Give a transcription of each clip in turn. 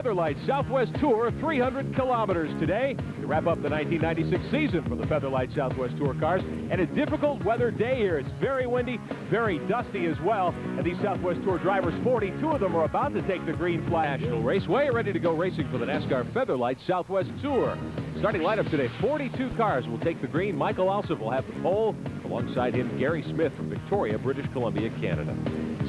Featherlight Southwest Tour 300 kilometers today to wrap up the 1996 season for the Featherlight Southwest Tour cars. And a difficult weather day here. It's very windy, very dusty as well. And these Southwest Tour drivers, 42 of them, are about to take the green flag. National Raceway, ready to go racing for the Nascar Featherlight Southwest Tour. Starting lineup today, 42 cars will take the green. Michael Alsop will have the pole. Alongside him, Gary Smith from Victoria, British Columbia, Canada.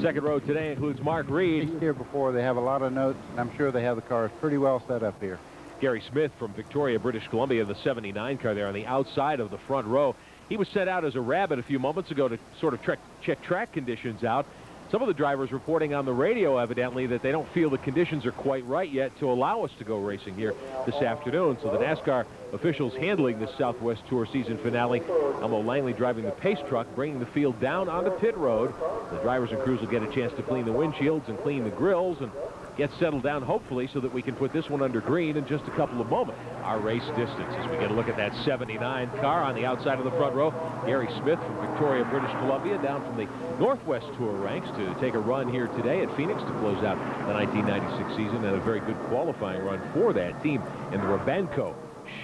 Second row today includes Mark Reed. Here before, they have a lot of notes, and I'm sure they have the cars pretty well set up here. Gary Smith from Victoria, British Columbia, the 79 car there on the outside of the front row. He was sent out as a rabbit a few moments ago to sort of check track conditions out. Some of the drivers reporting on the radio, evidently, that they don't feel the conditions are quite right yet to allow us to go racing here this afternoon. So the NASCAR officials handling this Southwest Tour season finale. Elmo Langley driving the pace truck, bringing the field down onto pit road. The drivers and crews will get a chance to clean the windshields and clean the grills and get settled down, hopefully, so that we can put this one under green in just a couple of moments. Our race distance as we get a look at that 79 car on the outside of the front row. Gary Smith from Victoria, British Columbia, down from the Northwest Tour ranks to take a run here today at Phoenix to close out the 1996 season, and a very good qualifying run for that team in the Rabanco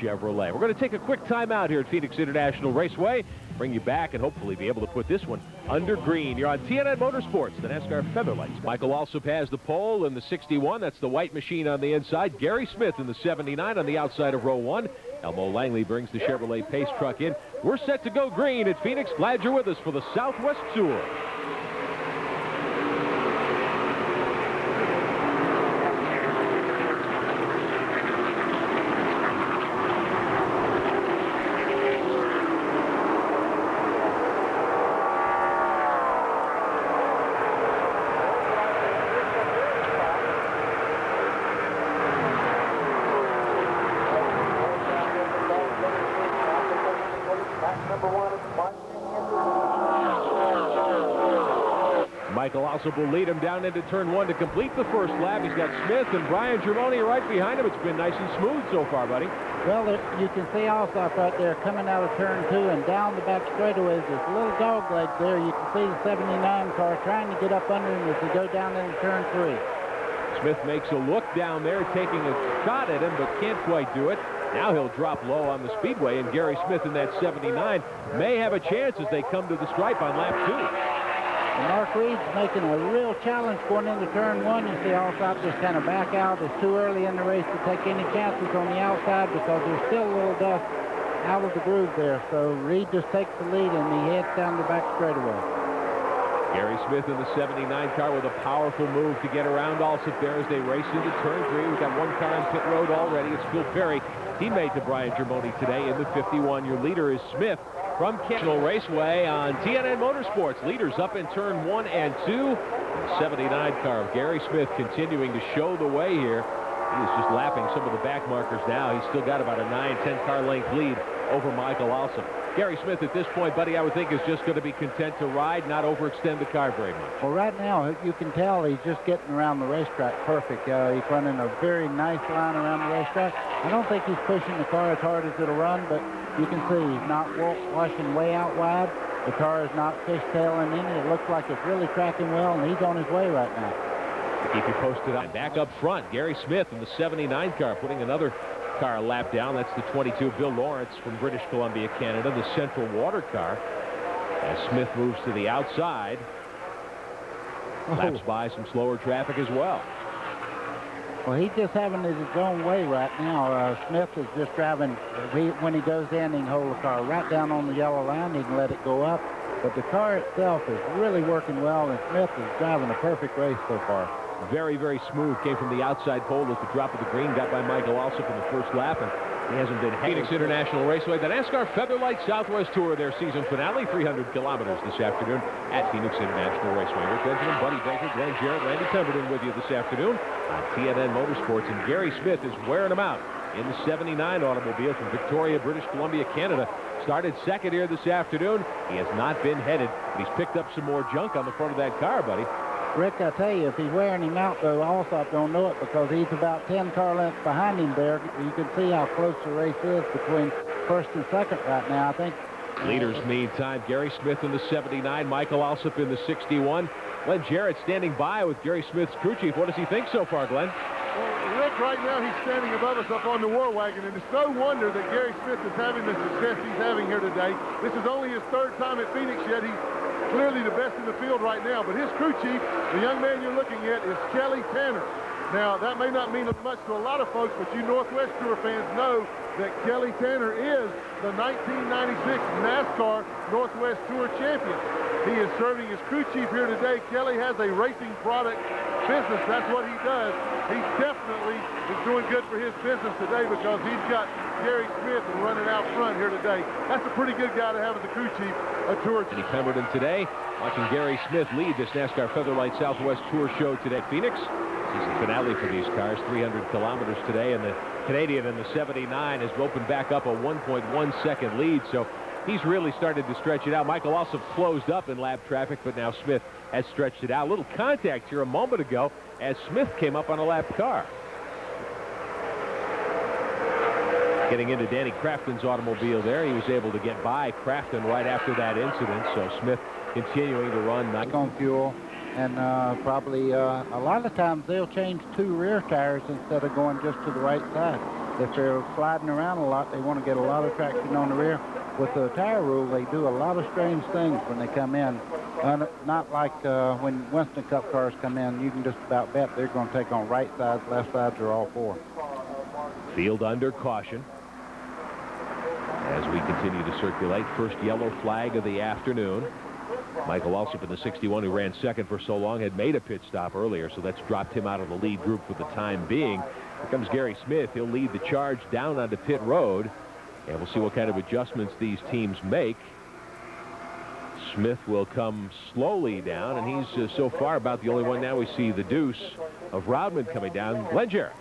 Chevrolet. We're going to take a quick timeout here at Phoenix International Raceway. Bring you back and hopefully be able to put this one under green. You're on TNN Motorsports, the NASCAR Featherlights. Michael Alsop has the pole in the 61. That's the white machine on the inside. Gary Smith in the 79 on the outside of row 1. Elmo Langley brings the Chevrolet pace truck in. We're set to go green at Phoenix. Glad you're with us for the Southwest Tour. Michael Alsop will lead him down into turn 1 to complete the first lap. He's got Smith and Brian Germoni right behind him. It's been nice and smooth so far, buddy. Well, you can see Alsop right there coming out of turn 2 and down the back straightaways. There's a little dog leg there. You can see the 79 car trying to get up under him as they go down into turn 3. Smith makes a look down there, taking a shot at him, but can't quite do it. Now he'll drop low on the speedway, and Gary Smith in that 79 may have a chance as they come to the stripe on lap 2. And Mark Reed's making a real challenge going into turn 1. You see Alsop just kind of back out. It's too early in the race to take any chances on the outside because there's still a little dust out of the groove there. So Reed just takes the lead and he heads down the back straightaway. Gary Smith in the 79 car with a powerful move to get around Alsop there as they race into turn 3. We've got one car on pit road already. It's Phil Perry, teammate to Brian Germoni today in the 51. Your leader is Smith from National Raceway on TNN Motorsports. Leaders up in turn 1 and 2. The 79 car of Gary Smith continuing to show the way here. He is just lapping some of the back markers now. He's still got about a 9-10 car length lead over Michael Alsop. Gary Smith at this point, buddy, I would think is just going to be content to ride, not overextend the car very much. Well, right now, you can tell he's just getting around the racetrack perfect. He's running a very nice line around the racetrack. I don't think he's pushing the car as hard as it'll run, but you can see he's not washing way out wide. The car is not fishtailing in. It looks like it's really tracking well, and he's on his way right now. To keep you posted on. Back up front, Gary Smith in the 79 car, putting another car a lap down. That's the 22, Bill Lawrence from British Columbia, Canada, the Central Water car. As Smith moves to the outside, laps by some slower traffic as well. Well, he's just having it his own way right now. Smith is just driving. When he goes in, he can hold the car right down on the yellow line. He can let it go up. But the car itself is really working well, and Smith is driving a perfect race so far. Very, very smooth. Came from the outside pole at the drop of the green. Got by Michael Alsop in the first lap, and he hasn't been. Phoenix International Raceway, the NASCAR Featherlight Southwest Tour, their season finale, 300 kilometers this afternoon at Phoenix International Raceway. Rick Benjamin, Buddy Baker, Glenn Jarrett, Randy Pemberton with you this afternoon on TNN Motorsports, and Gary Smith is wearing them out in the 79 automobile from Victoria, British Columbia, Canada. Started second here this afternoon. He has not been headed, but he's picked up some more junk on the front of that car, buddy. Rick, I tell you, if he's wearing him out, though, Alsop don't know it because he's about 10 car lengths behind him there. You can see how close the race is between first and second right now. I think leaders meantime, Gary Smith in the 79, Michael Alsop in the 61. Glenn Jarrett standing by with Gary Smith's crew chief. What does he think so far, Glenn? Well, Rick, right now he's standing above us up on the war wagon, and it's no wonder that Gary Smith is having the success he's having here today. This is only his third time at Phoenix yet. He's clearly the best in the field right now, but his crew chief, the young man you're looking at, is Kelly Tanner. Now, that may not mean much to a lot of folks, but you Northwest Tour fans know that Kelly Tanner is the 1996 NASCAR Northwest Tour champion. He is serving as crew chief here today. Kelly has a racing product business. That's what he does. He definitely is doing good for his business today because he's got Gary Smith running out front here today. That's a pretty good guy to have as the crew chief at Tour. Eddie Pemberton today, watching Gary Smith lead this NASCAR Featherlight Southwest Tour show today at Phoenix. Season finale for these cars, 300 kilometers today, and the Canadian in the 79 has opened back up a 1.1 second lead, so he's really started to stretch it out. Michael also closed up in lap traffic, but now Smith has stretched it out. A little contact here a moment ago as Smith came up on a lap car. Getting into Danny Crafton's automobile there, he was able to get by Crafton right after that incident, so Smith continuing to run nice. On fuel, and probably a lot of times they'll change 2 rear tires instead of going just to the right side. If they're sliding around a lot, they want to get a lot of traction on the rear. With the tire rule, they do a lot of strange things when they come in. Not like when Winston Cup cars come in, you can just about bet they're going to take on right sides, left sides, or all 4. Field under caution as we continue to circulate. First yellow flag of the afternoon. Michael Alsop in the 61, who ran second for so long, had made a pit stop earlier, so that's dropped him out of the lead group for the time being. Here comes Gary Smith. He'll lead the charge down onto pit road, and we'll see what kind of adjustments these teams make. Smith will come slowly down, and he's so far about the only one. Now we see the deuce of Rodman coming down. Glenn Jarrett.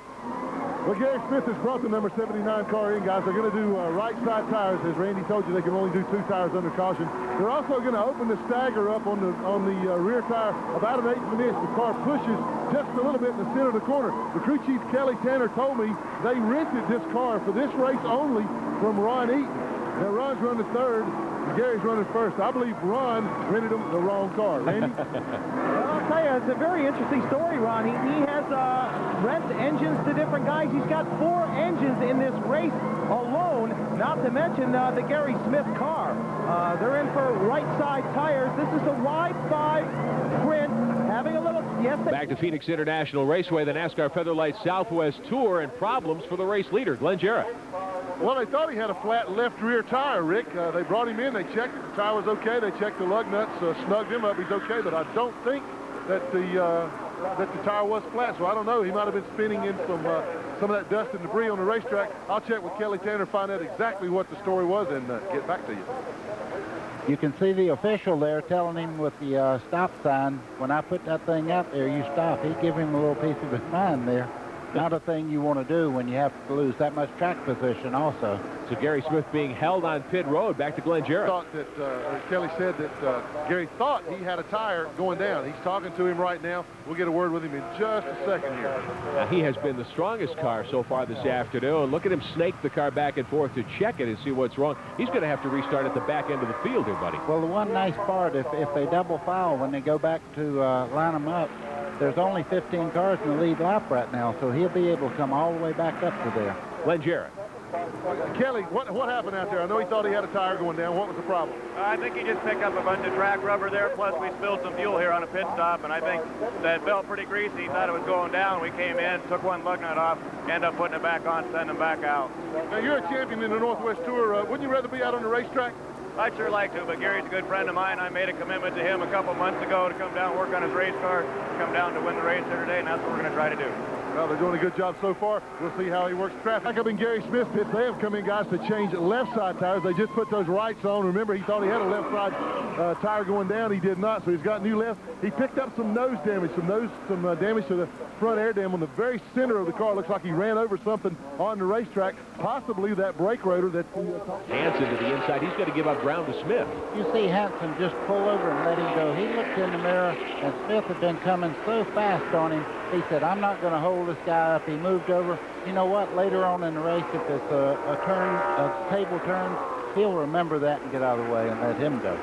Well, Gary Smith has brought the number 79 car in, guys. They're going to do right side tires. As Randy told you, they can only do 2 tires under caution. They're also going to open the stagger up on the rear tire about 1/8 of an inch. The car pushes just a little bit in the center of the corner. The crew chief, Kelly Tanner, told me they rented this car for this race only from Ron Eaton. Now, Ron's running third, and Gary's running first. I believe Ron rented him the wrong car. Randy? Well, I'll tell you, it's a very interesting story, Ron. He has rent engines to different guys. He's got 4 engines in this race alone, not to mention the Gary Smith car. They're in for right side tires. This is a wide 5 print, having a little... Yes, back to Phoenix International Raceway, the NASCAR Featherlight Southwest Tour, and problems for the race leader, Glenn Jarrett. Well, they thought he had a flat left rear tire, Rick. They brought him in. They checked it. The tire was okay. They checked the lug nuts, snugged him up. He's okay, but I don't think that the tire was flat, so I don't know. He might have been spinning in some of that dust and debris on the racetrack. I'll check with Kelly Tanner, find out exactly what the story was, and get back to you. You can see the official there telling him with the stop sign, when I put that thing out there, you stop. He gave him a little piece of his mind there. Not a thing you want to do when you have to lose that much track position also. So Gary Smith being held on pit road. Back to Glenn Jarrett. Thought that Kelly said that Gary thought he had a tire going down. He's talking to him right now. We'll get a word with him in just a second here. Now, he has been the strongest car so far this afternoon. Look at him snake the car back and forth to check it and see what's wrong. He's going to have to restart at the back end of the field here, buddy. Well, the one nice part, if they double file when they go back to line them up, there's only 15 cars in the lead lap right now, so he'll be able to come all the way back up to there. Glenn Jarrett. Kelly, what happened out there? I know he thought he had a tire going down. What was the problem? I think he just picked up a bunch of track rubber there, plus we spilled some fuel here on a pit stop, and I think that felt pretty greasy. He thought it was going down. We came in, took one lug nut off, ended up putting it back on, sending him back out. Now, you're a champion in the Northwest Tour. Wouldn't you rather be out on the racetrack? I'd sure like to, but Gary's a good friend of mine. I made a commitment to him a couple months ago to come down and work on his race car, come down to win the race here today, and that's what we're going to try to do. Well, they're doing a good job so far. We'll see how he works traffic. Back up in Gary Smith's pits, they have come in, guys, to change left side tires. They just put those rights on. Remember, he thought he had a left side tire going down. He did not, so he's got new left. He picked up some nose damage, some damage to the front air dam on the very center of the car. Looks like he ran over something on the racetrack, possibly that brake rotor. Hansen to the inside. He's going to give up ground to Smith. You see Hansen just pull over and let him go. He looked in the mirror, and Smith had been coming so fast on him. He said, I'm not going to hold this guy up. He moved over. You know what? Later on in the race, if it's a table turn, he'll remember that and get out of the way and let him go.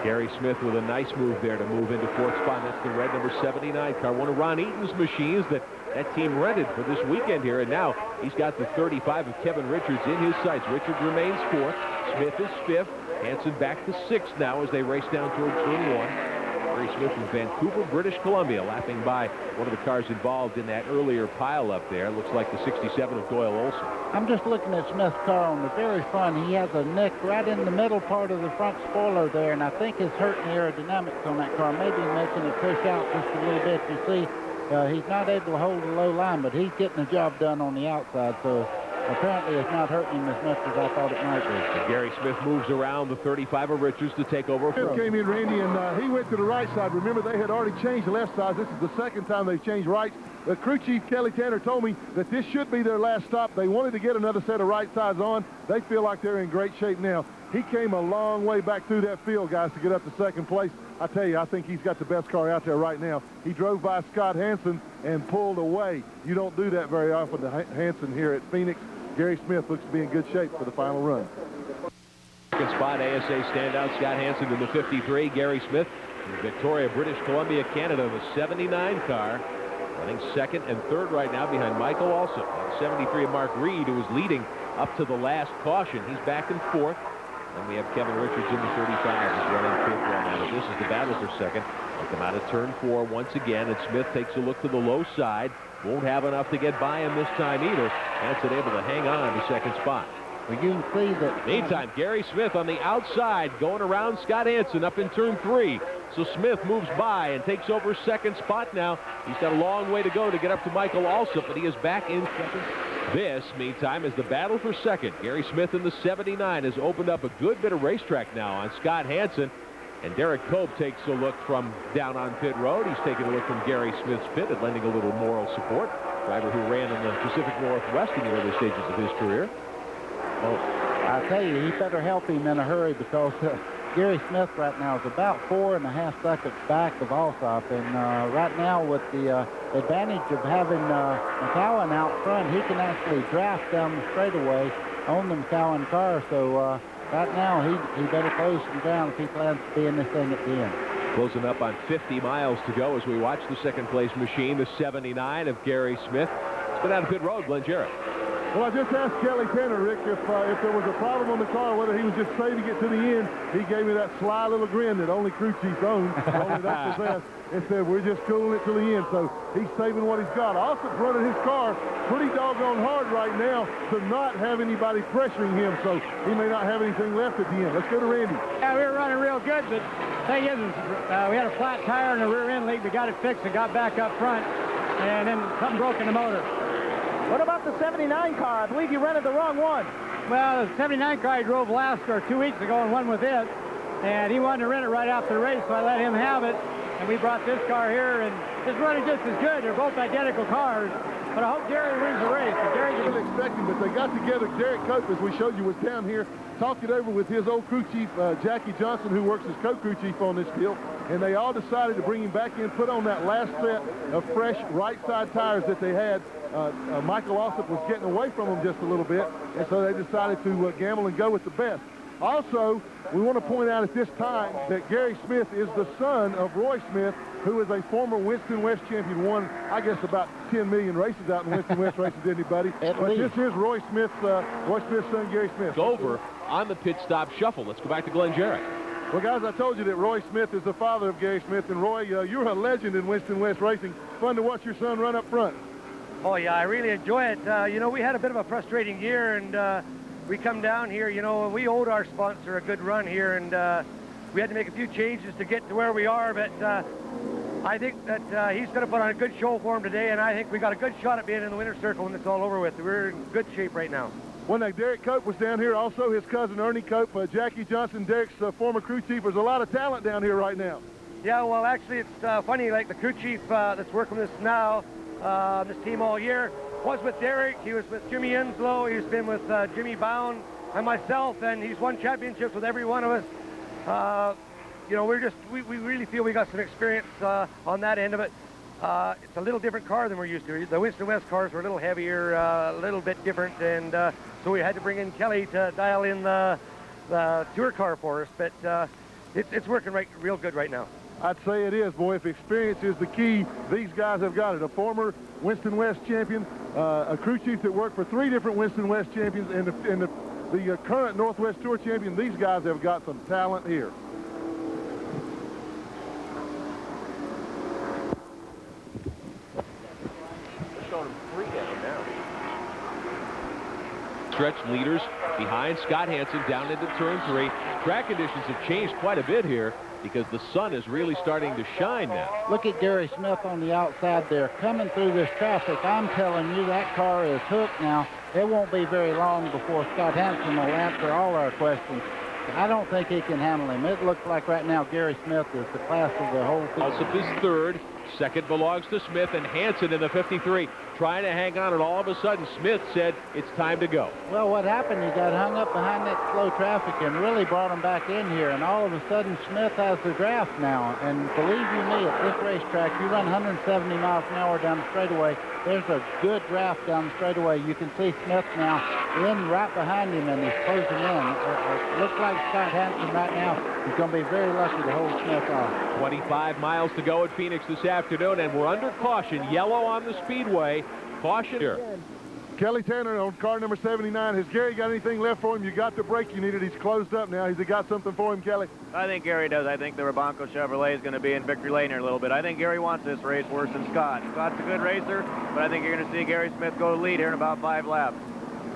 Gary Smith with a nice move there to move into fourth spot. That's the red number 79 car, one of Ron Eaton's machines that team rented for this weekend here. And now he's got the 35 of Kevin Richards in his sights. Richards remains fourth. Smith is fifth. Hansen back to sixth now as they race down toward turn one. Gary Smith from Vancouver, British Columbia, lapping by one of the cars involved in that earlier pile up there. Looks like the 67 of Doyle Olson. I'm just looking at Smith's car on the very front. He has a nick right in the middle part of the front spoiler there, and I think it's hurting the aerodynamics on that car, maybe making it push out just a little bit. You see, he's not able to hold a low line, but he's getting the job done on the outside, so apparently it's not hurting him as much as I thought it might be. And Gary Smith moves around the 35 of Richards to take over. Smith came in, Randy, and he went to the right side. Remember, they had already changed the left side. This is the second time they've changed rights. The crew chief, Kelly Tanner, told me that this should be their last stop. They wanted to get another set of right sides on. They feel like they're in great shape now. He came a long way back through that field, guys, to get up to second place. I tell you, I think he's got the best car out there right now. He drove by Scott Hansen and pulled away. You don't do that very often to Hansen here at Phoenix. Gary Smith looks to be in good shape for the final run. Second spot, ASA standout, Scott Hansen in the 53. Gary Smith in Victoria, British Columbia, Canada, the 79 car. Running second and third right now behind Michael Alsop. That's 73 of Mark Reed, who was leading up to the last caution. He's back in fourth. And we have Kevin Richards in the 35. He's running fifth right now. But this is the battle for second. They come out of turn four once again, and Smith takes a look to the low side. Won't have enough to get by him this time either. Hansen able to hang on to second spot. Well, you can see that. Meantime, Gary Smith on the outside going around Scott Hansen up in turn three. So Smith moves by and takes over second spot now. He's got a long way to go to get up to Michael Alsop, but he is back in second. This, meantime, is the battle for second. Gary Smith in the 79 has opened up a good bit of racetrack now on Scott Hansen. And Derek Cope takes a look from down on pit road. He's taking a look from Gary Smith's pit and lending a little moral support. Driver who ran in the Pacific Northwest in the early stages of his career. Well, I tell you, he better help him in a hurry because Gary Smith right now is about 4.5 seconds back of Alsop. And right now with the advantage of having McCowan out front, he can actually draft down the straightaway on the McCowan car. So right now, he better close him down if he plans to be in this thing at the end. Closing up on 50 miles to go as we watch the second place machine, the 79 of Gary Smith. It's been out of pit road, Glenn Jarrett. Well, I just asked Kelly Tanner, Rick, if there was a problem on the car, whether he was just saving it to the end. He gave me that sly little grin that only crew chiefs own, only they possess, and said, we're just cooling it to the end. So he's saving what he's got. Also running his car pretty doggone hard right now to not have anybody pressuring him, so he may not have anything left at the end. Let's go to Randy. Yeah, we were running real good, but the thing is we had a flat tire in the rear end leak. We got it fixed and got back up front, and then something broke in the motor. What about the 79 car? I believe you rented the wrong one. Well, the 79 car I drove last or 2 weeks ago and won with it, and he wanted to rent it right after the race, so I let him have it, and we brought this car here, and it's running just as good. They're both identical cars, but I hope Jerry wins the race. Jerry didn't expect him, but they got together. Derek Cope, as we showed you, was down here, talked it over with his old crew chief, Jackie Johnson, who works as co-crew chief on this deal, and they all decided to bring him back in, put on that last set of fresh right side tires that they had. Michael Alsop was getting away from them just a little bit, and so they decided to gamble and go with the best. Also, we want to point out at this time that Gary Smith is the son of Roy Smith, who is a former Winston West champion, won, I guess, about 10 million races out in Winston West races, anybody. But this is Roy Smith's son, Gary Smith. It's over on the pit stop shuffle. Let's go back to Glenn Jarrett. Well, guys, I told you that Roy Smith is the father of Gary Smith, and Roy, you're a legend in Winston West racing. Fun to watch your son run up front. Oh, yeah, I really enjoy it. You know, we had a bit of a frustrating year, and we come down here, you know, we owed our sponsor a good run here, and we had to make a few changes to get to where we are, but I think that he's going to put on a good show for him today, and I think we got a good shot at being in the winner's circle when it's all over with. We're in good shape right now. Well, now, Derek Cope was down here, also his cousin Ernie Cope, Jackie Johnson, Derek's former crew chief. There's a lot of talent down here right now. Yeah, well, actually, it's funny, like the crew chief that's working with us now, this team all year, was with Derek, he was with Jimmy Inslow, he's been with Jimmy Bound and myself, and he's won championships with every one of us. You know, we really feel we got some experience on that end of it. It's a little different car than we're used to. The Winston West cars were a little heavier, a little bit different, and so we had to bring in Kelly to dial in the tour car for us. But it's working real good right now. I'd say it is, boy. If experience is the key, these guys have got it. A former Winston West champion, a crew chief that worked for 3 different Winston West champions, and the current Northwest Tour champion. These guys have got some talent here. Stretch leaders behind Scott Hansen down into turn 3. Track conditions have changed quite a bit here because the sun is really starting to shine now. Look at Gary Smith on the outside there coming through this traffic. I'm telling you, that car is hooked now. It won't be very long before Scott Hansen will answer all our questions. I don't think he can handle him. It looks like right now Gary Smith is the class of the whole field. Alsop is third. Second belongs to Smith, and Hansen in the 53 trying to hang on, and all of a sudden Smith said it's time to go. Well, what happened, he got hung up behind that slow traffic and really brought him back in here, and all of a sudden Smith has the draft now. And believe you me, at this racetrack, you run 170 miles an hour down the straightaway, there's a good draft down the straightaway. You can see Smith now in right behind him, and he's closing in. It looks like Scott Hansen right now is going to be very lucky to hold Smith off. 25 miles to go at Phoenix this afternoon, and we're under caution. Yellow on the speedway. Caution here. Kelly Tanner on car number 79. Has Gary got anything left for him? You got the brake you needed. He's closed up now. Has he got something for him, Kelly? I think Gary does. I think the Rabanco Chevrolet is going to be in victory lane here a little bit. I think Gary wants this race worse than Scott. Scott's a good racer, but I think you're going to see Gary Smith go to lead here in about 5 laps.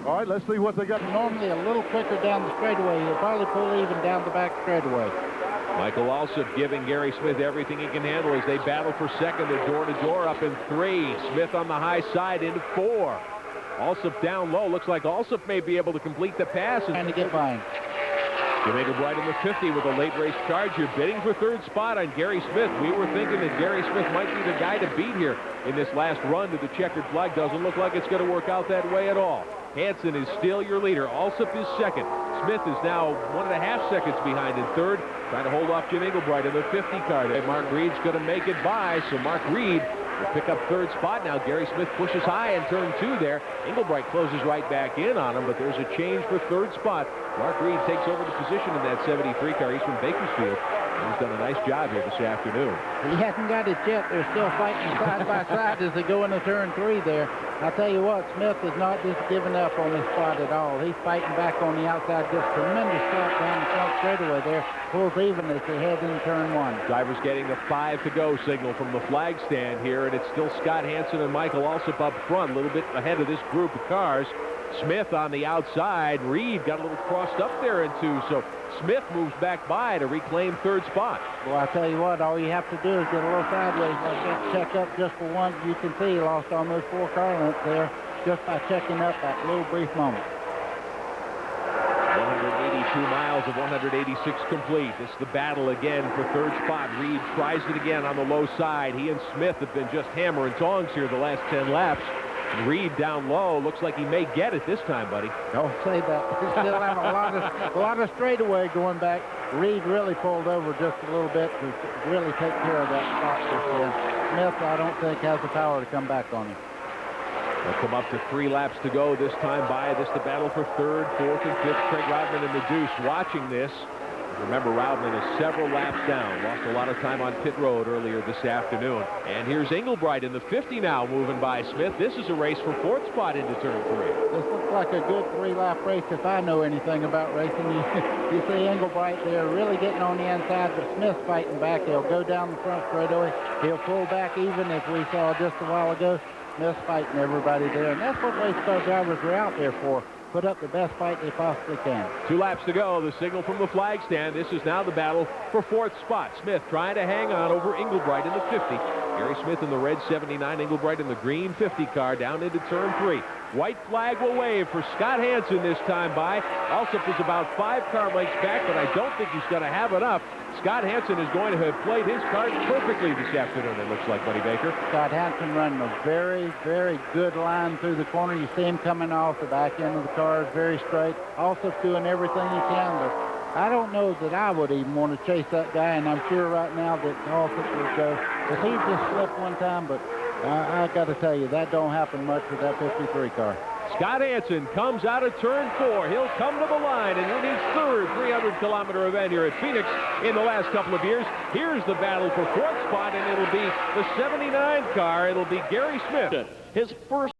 All right, let's see what they got. Normally a little quicker down the straightaway. He'll probably pull even down the back straightaway. Michael Alsop giving Gary Smith everything he can handle as they battle for second. They're door-to-door up in 3. Smith on the high side into 4. Alsop down low. Looks like Alsop may be able to complete the pass. Trying to get by him. Jamaica Bright in the 50 with a late race charge here, bidding for 3rd spot on Gary Smith. We were thinking that Gary Smith might be the guy to beat here in this last run to the checkered flag. Doesn't look like it's going to work out that way at all. Hansen is still your leader. Alsop is second. Smith is now 1.5 seconds behind in 3rd, trying to hold off Jim Englebright in the 50 car. Mark Reed's going to make it by, so Mark Reed will pick up 3rd spot. Now Gary Smith pushes high in turn 2 there. Englebright closes right back in on him, but there's a change for 3rd spot. Mark Reed takes over the position in that 73 car. He's from Bakersfield. He's done a nice job here this afternoon. He hasn't got it yet. They're still fighting side by side as they go into turn 3 there. I'll tell you what, Smith is not just giving up on this spot at all. He's fighting back on the outside. Just tremendous shot down the front straightaway there. Pulls even as they head into turn 1. Drivers getting the 5 to go signal from the flag stand here, and it's still Scott Hansen and Michael Alsop up front, a little bit ahead of this group of cars. Smith on the outside. Reed got a little crossed up there in 2, so Smith moves back by to reclaim 3rd spot. Well, I tell you what, all you have to do is get a little sideways like that, check up just for one. You can see he lost almost 4 car lengths there just by checking up that little brief moment. 182 miles of 186 complete. It's the battle again for 3rd spot. Reed tries it again on the low side. He and Smith have been just hammer and tongs here the last 10 laps. Reed down low. Looks like he may get it this time, buddy. Don't say that. He still have a lot of straightaway going back. Reed really pulled over just a little bit to really take care of that spot just then. Smith, I don't think, has the power to come back on him. They'll come up to 3 laps to go this time by. This the battle for 3rd, 4th, and 5th. Craig Rodman in the deuce watching this. Remember, Rodman is several laps down. Lost a lot of time on pit road earlier this afternoon. And here's Englebright in the 50 now moving by Smith. This is a race for 4th spot into turn 3. This looks like a good 3-lap race if I know anything about racing. You see Englebright there really getting on the inside, but Smith's fighting back. He'll go down the front straightaway. He'll pull back even as we saw just a while ago. Smith's fighting everybody there, and that's what race car drivers are out there for. Put up the best fight they possibly can. 2 laps to go. The signal from the flag stand. This is now the battle for 4th spot. Smith trying to hang on over Englebright in the 50. Gary Smith in the red 79, Englebright in the green 50 car down into turn 3. White flag will wave for Scott Hansen this time by. Alsop is about 5 car lengths back, but I don't think he's going to have enough. Scott Hansen is going to have played his cards perfectly this afternoon, it looks like, Buddy Baker. Scott Hansen running a very, very good line through the corner. You see him coming off the back end of the cars very straight. Also doing everything he can, but I don't know that I would even want to chase that guy, and I'm sure right now that Alsop would go. If he just slipped one time, but I got to tell you, that don't happen much with that 53 car. Scott Hansen comes out of turn 4. He'll come to the line and win his third 300-kilometer event here at Phoenix in the last couple of years. Here's the battle for fourth spot, and it'll be the 79 car. It'll be Gary Smith. His first